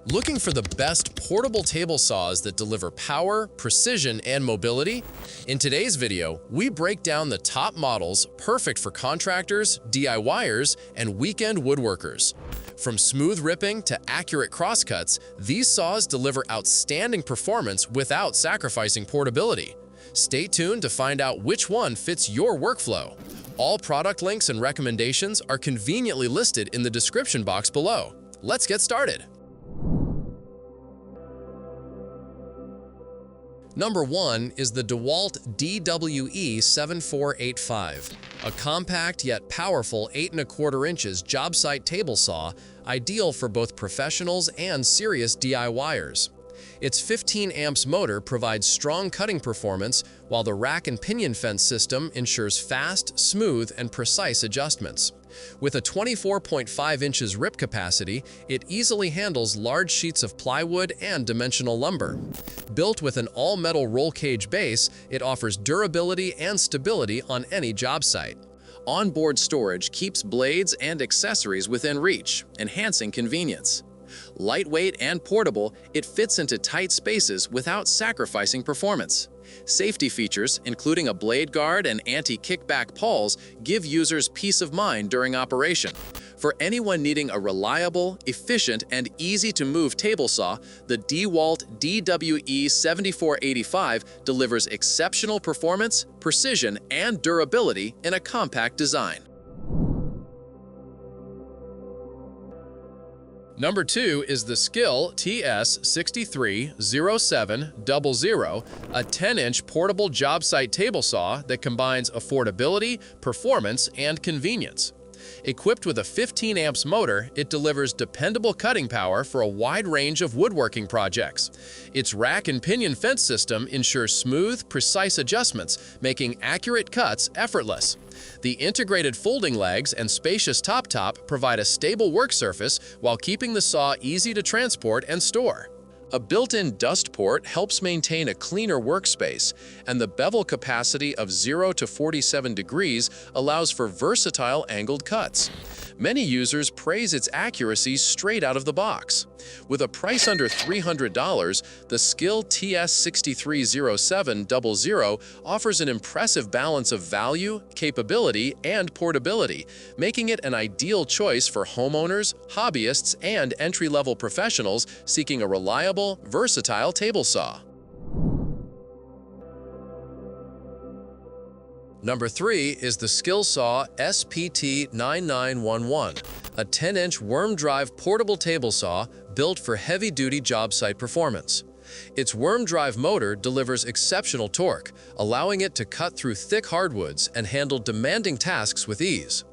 Looking for the best portable table saws that deliver power, precision, and mobility? In today's video, we break down the top models perfect for contractors, DIYers, and weekend woodworkers. From smooth ripping to accurate crosscuts, these saws deliver outstanding performance without sacrificing portability. Stay tuned to find out which one fits your workflow. All product links and recommendations are conveniently listed in the description box below. Let's get started. Number 1 is the DEWALT DWE7485, a compact yet powerful 8¼ inches job site table saw ideal for both professionals and serious DIYers. Its 15 amps motor provides strong cutting performance, while the rack and pinion fence system ensures fast, smooth, and precise adjustments. With a 24.5 inches rip capacity, it easily handles large sheets of plywood and dimensional lumber. Built with an all-metal roll cage base, it offers durability and stability on any job site. Onboard storage keeps blades and accessories within reach, enhancing convenience. Lightweight and portable, it fits into tight spaces without sacrificing performance. Safety features, including a blade guard and anti-kickback pawls, give users peace of mind during operation. For anyone needing a reliable, efficient, and easy-to-move table saw, the DEWALT DWE7485 delivers exceptional performance, precision, and durability in a compact design. Number 2 is the SKIL TS630700, a 10-inch portable job site table saw that combines affordability, performance, and convenience. Equipped with a 15 amps motor, it delivers dependable cutting power for a wide range of woodworking projects. Its rack and pinion fence system ensures smooth, precise adjustments, making accurate cuts effortless. The integrated folding legs and spacious top provide a stable work surface while keeping the saw easy to transport and store. A built-in dust port helps maintain a cleaner workspace, and the bevel capacity of 0 to 47 degrees allows for versatile angled cuts. Many users praise its accuracy straight out of the box. With a price under $300, the SKIL TS630700 offers an impressive balance of value, capability, and portability, making it an ideal choice for homeowners, hobbyists, and entry-level professionals seeking a reliable, versatile table saw. Number 3 is the SKILSAW SPT9911, a 10-inch worm drive portable table saw built for heavy-duty job site performance. Its worm drive motor delivers exceptional torque, allowing it to cut through thick hardwoods and handle demanding tasks with ease.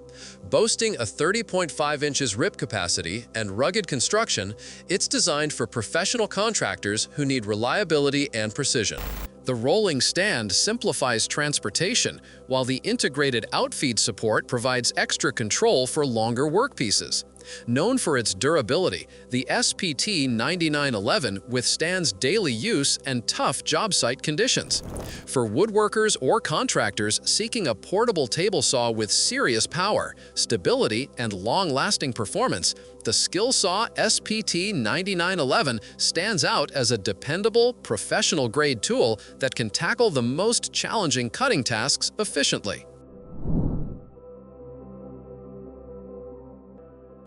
Boasting a 30.5 inches rip capacity and rugged construction, it's designed for professional contractors who need reliability and precision. The rolling stand simplifies transportation, while the integrated outfeed support provides extra control for longer workpieces. Known for its durability, the SPT9911 withstands daily use and tough job site conditions. For woodworkers or contractors seeking a portable table saw with serious power, stability, and long-lasting performance, the SKILSAW SPT9911 stands out as a dependable, professional-grade tool that can tackle the most challenging cutting tasks efficiently.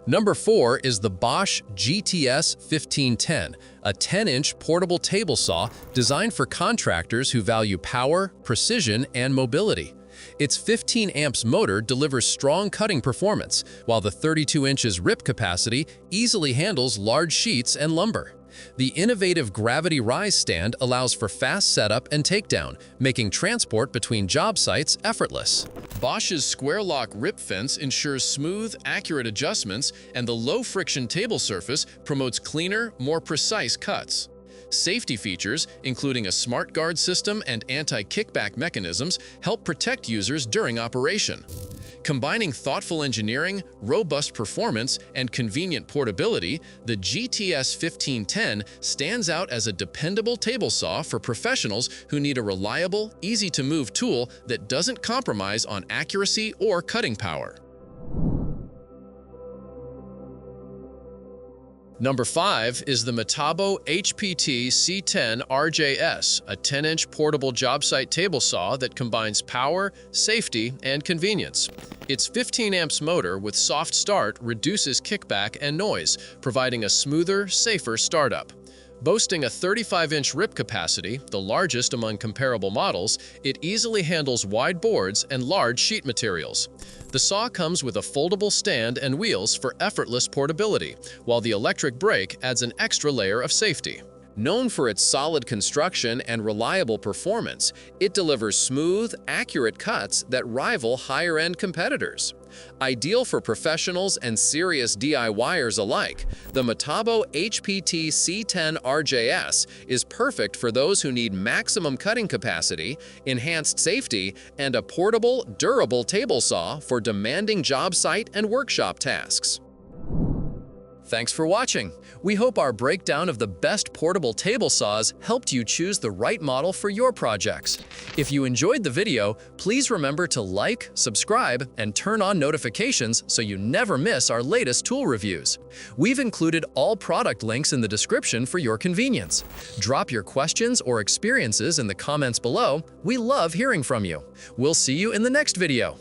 Number 4 is the BOSCH GTS 1510, a 10-inch portable table saw designed for contractors who value power, precision, and mobility. Its 15 amps motor delivers strong cutting performance, while the 32 inches rip capacity easily handles large sheets and lumber. The innovative gravity rise stand allows for fast setup and takedown, making transport between job sites effortless. Bosch's square lock rip fence ensures smooth, accurate adjustments, and the low-friction table surface promotes cleaner, more precise cuts. Safety features, including a smart guard system and anti-kickback mechanisms, help protect users during operation. Combining thoughtful engineering, robust performance, and convenient portability, the GTS 1510 stands out as a dependable table saw for professionals who need a reliable, easy-to-move tool that doesn't compromise on accuracy or cutting power. Number 5 is the SKIL TS630700, a 10-inch portable table saw designed for contractors who value power, precision, and mobility. Its 15 amps motor delivers strong cutting performance, while the 32 inches rip capacity easily handles large sheets and lumber. The innovative gravity rise stand allows for fast setup and takedown, making transport between job sites effortless. Bosch's square lock rip fence ensures smooth, accurate adjustments, and the low-friction table surface promotes cleaner, more precise cuts. Safety features, including a smart guard system and anti-kickback mechanisms, help protect users during operation. Combining thoughtful engineering, robust performance, and convenient portability, the GTS 1510 stands out as a dependable table saw for professionals who need a reliable, easy-to-move tool that doesn't compromise on accuracy or cutting power. Number 5 is the METABO HPT C10 RJS, a 10-inch portable job site table saw that combines power, safety, and convenience. Its 15 amps motor with soft start reduces kickback and noise, providing a smoother, safer startup. Boasting a 35-inch rip capacity, the largest among comparable models, it easily handles wide boards and large sheet materials. The saw comes with a foldable stand and wheels for effortless portability, while the electric brake adds an extra layer of safety. Known for its solid construction and reliable performance, it delivers smooth, accurate cuts that rival higher-end competitors. Ideal for professionals and serious DIYers alike, the METABO HPT C10 RJS is perfect for those who need maximum cutting capacity, enhanced safety, and a portable, durable table saw for demanding job site and workshop tasks. Thanks for watching. We hope our breakdown of the best portable table saws helped you choose the right model for your projects. If you enjoyed the video, please remember to like, subscribe, and turn on notifications so you never miss our latest tool reviews. We've included all product links in the description for your convenience. Drop your questions or experiences in the comments below. We love hearing from you. We'll see you in the next video.